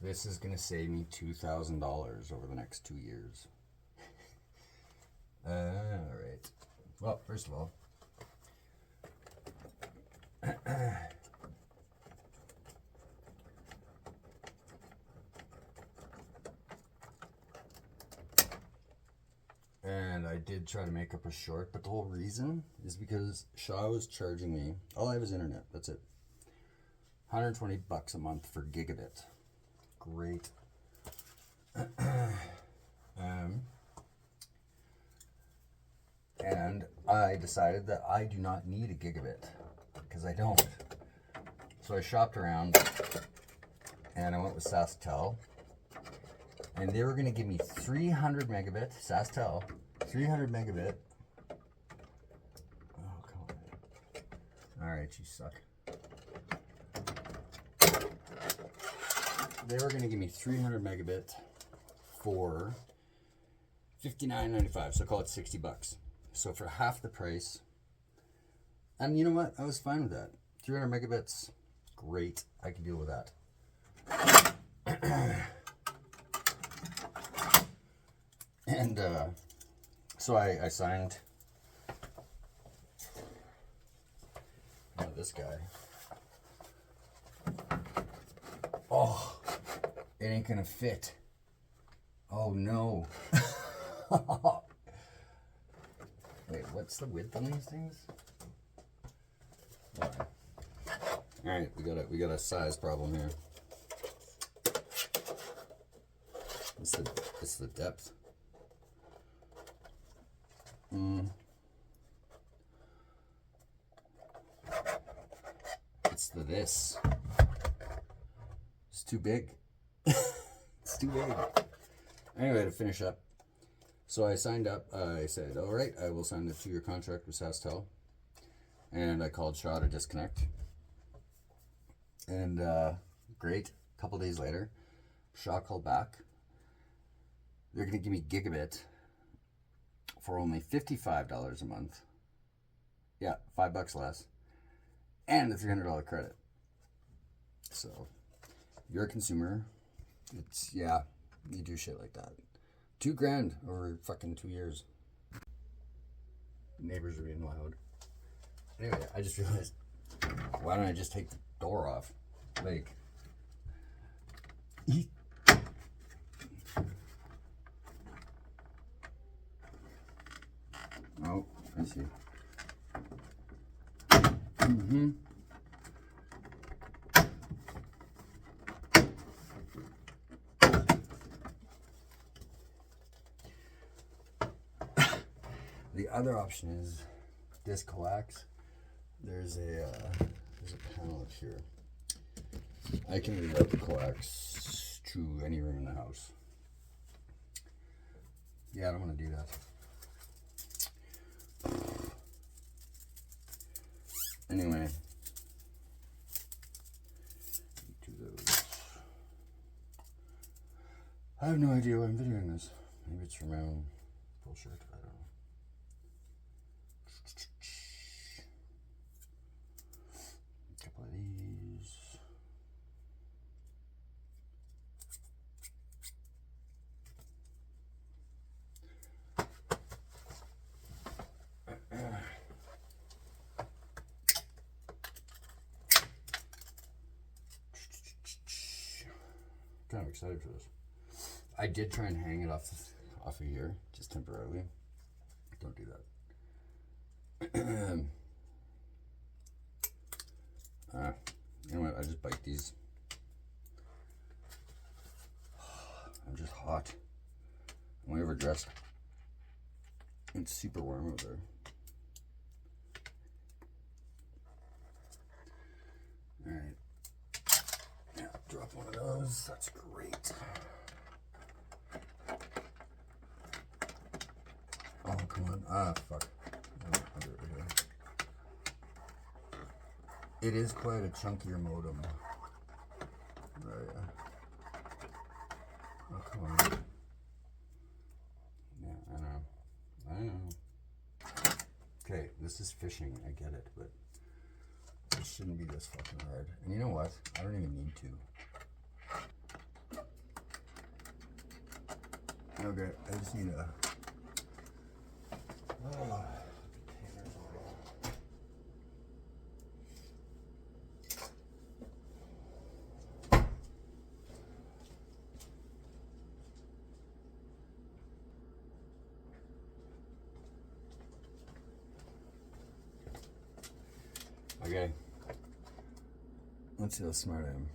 This is going to save me $2,000 over the next 2 years. Alright. Well, first of all, and I did try to make up a short, but the whole reason is because Shaw was charging me, all I have is internet, that's it, $120 a month for gigabit. Great. And I decided that I do not need a gigabit, because I don't. So I shopped around, and I went with SaskTel, and they were going to give me 300 megabit, SaskTel, 300 megabit. Oh, come on. Alright, you suck. They were going to give me 300 megabit for $59.95, so call it $60. So for half the price, and you know what? I was fine with that. 300 megabits, great. I can deal with that. And so I signed this guy. Oh, it ain't gonna fit. Oh no. Wait, what's the width on these things? Alright, we got a size problem here. It's the depth. It's the this. It's too big. It's too big. Anyway, to finish up. So I signed up. I said, all right, I will sign the 2-year contract with SaskTel. And I called Shaw to disconnect. And great. A couple days later, Shaw called back. They're going to give me gigabit for only $55 a month. Yeah, $5 less. And a $300 credit. So, if you're a consumer, it's, yeah, you do shit like that. $2,000 over fucking 2 years. Neighbors are being loud. Anyway, I just realized, why don't I just take the door off? Like, oh, I see. The other option is this coax. There's a panel up here. I can reroute the coax to any room in the house. Yeah, I don't want to do that. Anyway, do those. I have no idea why I'm videoing this. Maybe it's for my own bullshit. I don't know. A couple of these. Kind of excited for this. I did try and hang it off of here, just temporarily. Don't do that. You know what? I just bite these. I'm just hot. Am I overdressed? It's super warm out there. Alright. Yeah, drop one of those. That's great. Oh, come on. Ah, fuck. It is quite a chunkier modem. Oh, yeah. Oh, come on. Yeah, I know. Okay, this is fishing. I get it, but it shouldn't be this fucking hard. And you know what? I don't even need to. Okay, I just need a... Okay. Let's see how smart I am.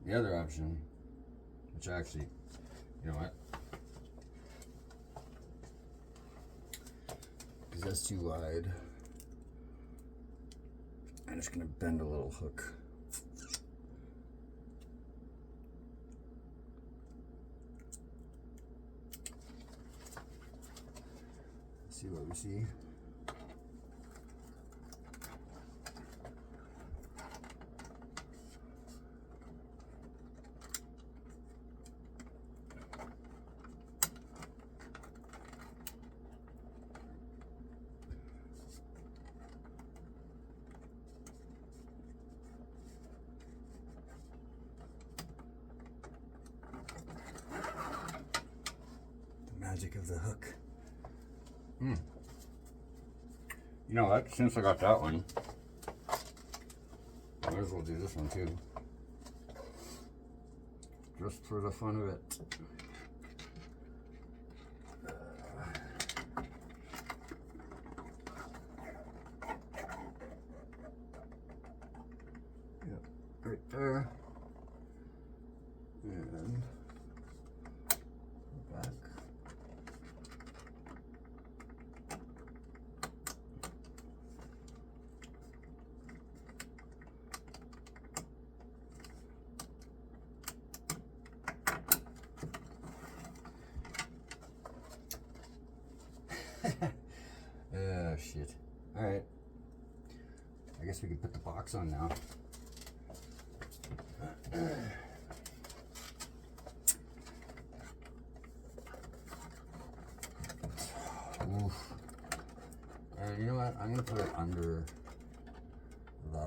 The other option, which actually, you know what? Because that's too wide. I'm just gonna bend a little hook. See what we see. The magic of the hook. You know what? Since I got that one, I might as well do this one too. Just for the fun of it. Yep, right there. And back. Oh shit. Alright. I guess we can put the box on now. Oof. And you know what? I'm gonna put it under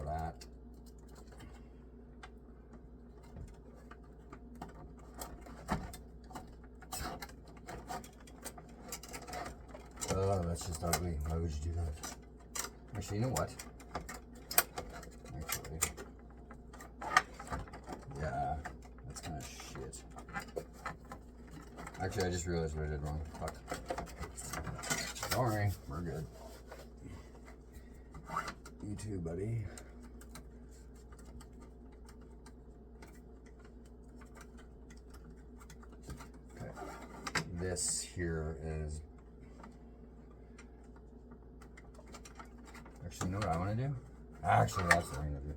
that. Oh, that's just ugly. Why would you do that? Actually, you know what? Actually, yeah, that's kind of shit. Actually, I just realized what I did wrong. Fuck. Don't worry, we're good. You too, buddy. Okay. This here is... Actually, you know what I want to do? Actually, that's what I'm going to do.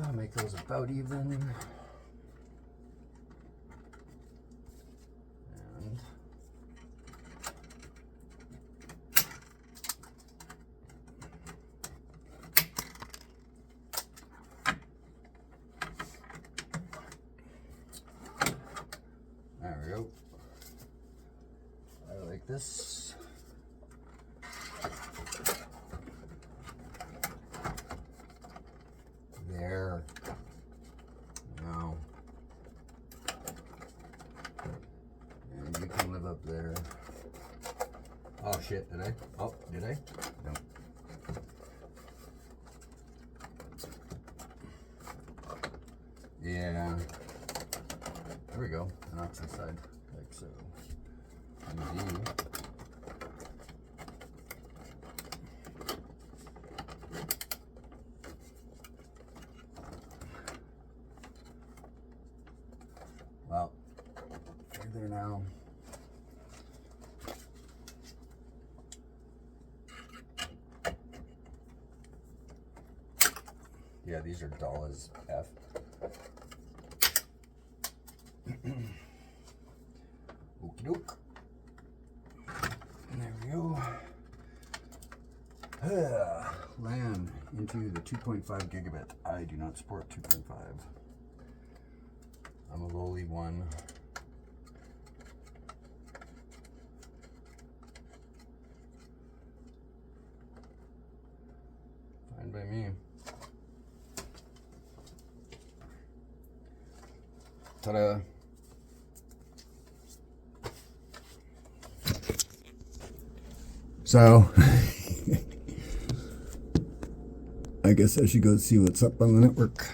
I'll make those about even. And... there we go. I like this. There. Now. And you can live up there. Oh shit, did I? Oh, did I? No. Yeah. There we go. And off to the side. Like so. Indeed. Well, they're there now. Yeah, these are dull as F. Okie doke. There we go. LAN into the 2.5 gigabit. I do not support 2.5. I'm a lowly one. Fine by me. Ta-da. So, I guess I should go see what's up on the network.